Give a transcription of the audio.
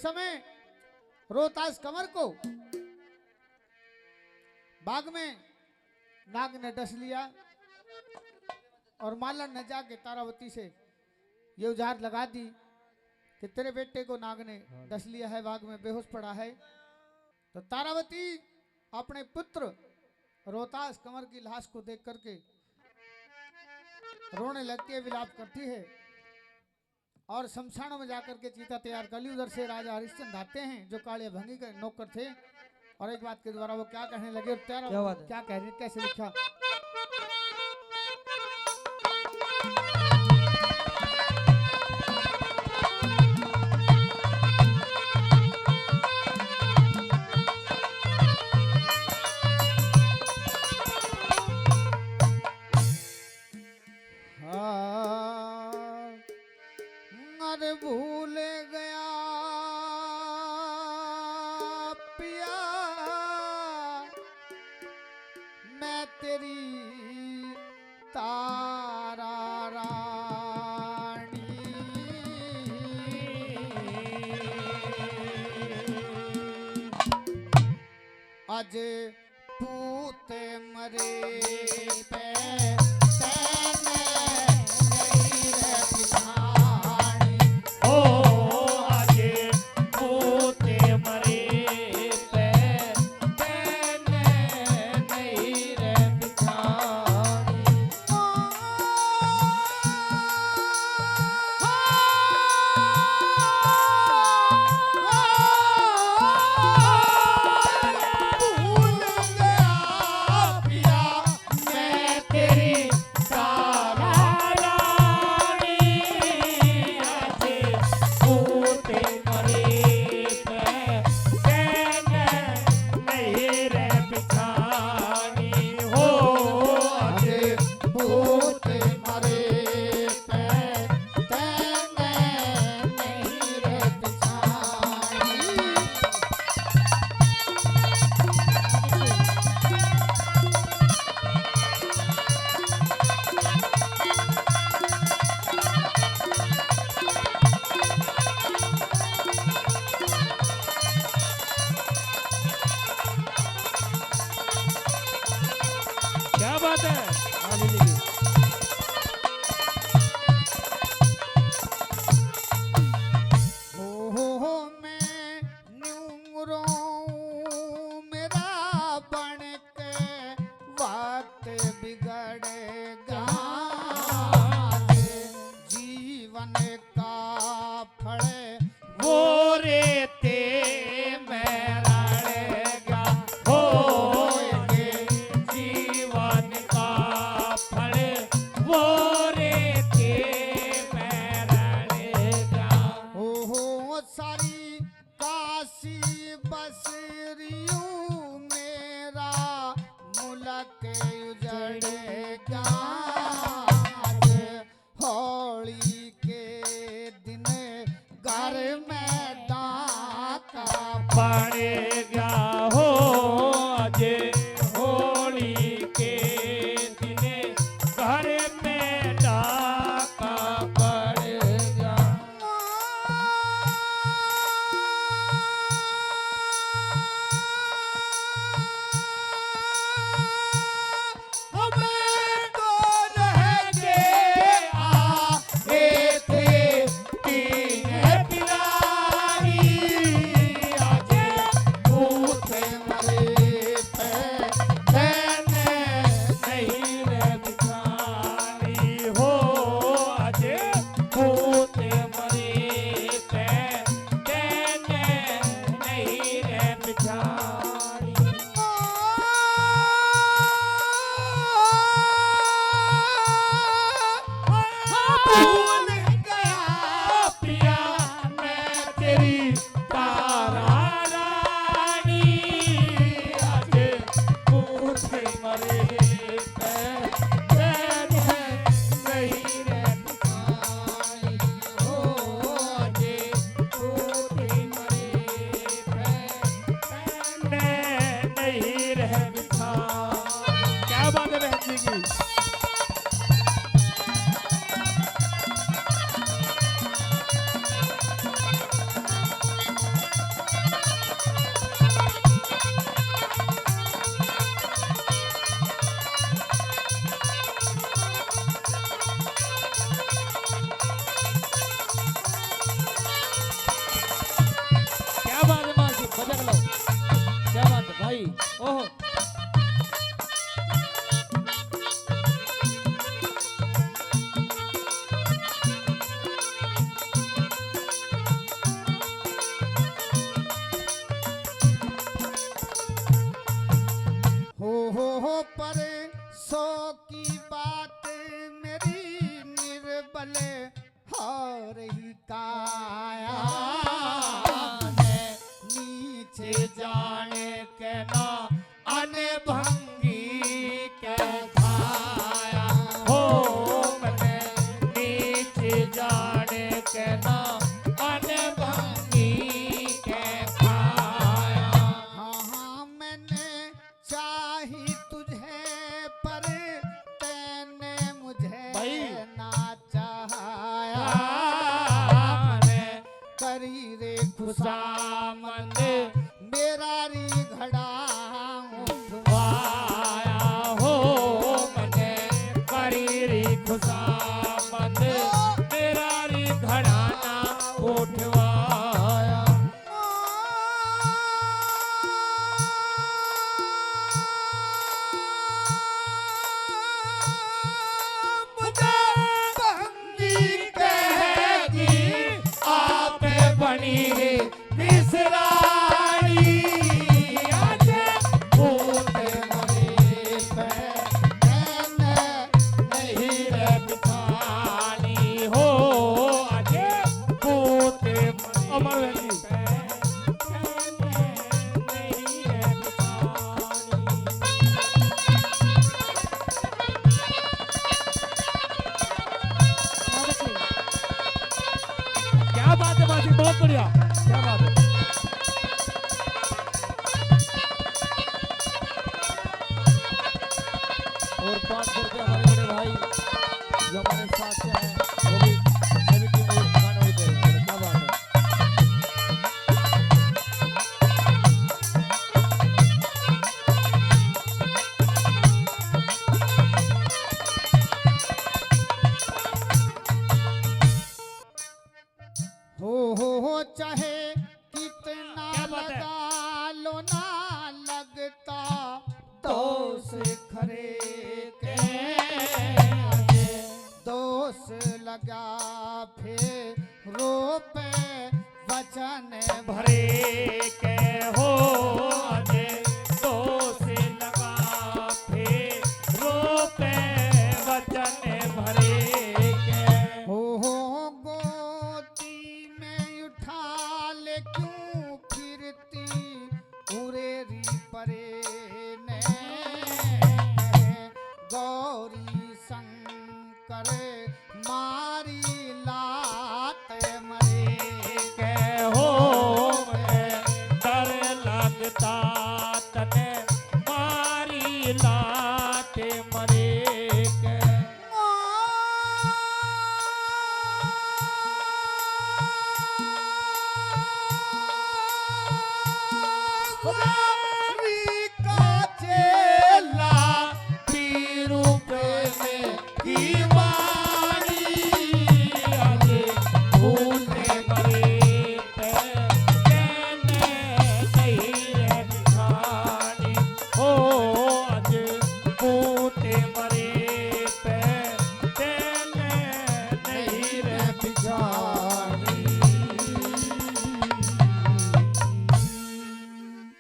जिस समय रोहतास कंवर को बाग में नाग ने डस लिया और मालन ने जाके तारावती से ये उजार लगा दी कि तेरे बेटे को नाग ने डस लिया है, बाग में बेहोश पड़ा है। तो तारावती अपने पुत्र रोहतास कंवर की लाश को देख करके रोने लगती है, विलाप करती है और शमशानों में जाकर के चीता तैयार कर ली। उधर से राजा हरिश्चंद्र आते हैं जो काले भंगी के नौकर थे और एक बात के द्वारा वो क्या कहने लगे और क्या कह रहे, कैसे लिखा। भूल गया पिया मैं तेरी तारा रानी, आज पूते मरे पे जी ओहो हो पर सो की बात मेरी निर्बल हो रही काया नीचे जाने के ना अनभंगी के खाया हो मैंने नीचे जाने के ना अनभंगी के खाया। हाँ मैंने चाही तुझे पर तैने मुझे भाई। ना चाहा करी रे खुशामद मेरा री घड़ा उठवाया हो मैंने करीरी खुशामद मेरा री घराना उठवाया। बनी रे मिसरानी आज भूत मरे पे नहीं रे बिठानी हो आज भूत अमर जी नहीं रे बिठानी। क्या बात है बाजी बहुत बढ़िया क्या बात है। और 500 रुपये हमारे बड़े भाई जो हमारे साथ से हैं वो भी सभी की ओर गाना भी दे रहे हैं क्या बात है। हो चाहे कितना क्या बात है? लगा लो ना लगता दोष खरे के दोष लगा फिर रो पे वचन भरे के हो आजे तो से लगा फिर रो पे वचन भरे के। हो गोती में उठा ले क्यों फिरती उरेरी परे ने गौरी शंकर मारी लात मरे के हो डर लगता तने मारी लाते मरे के। खुदा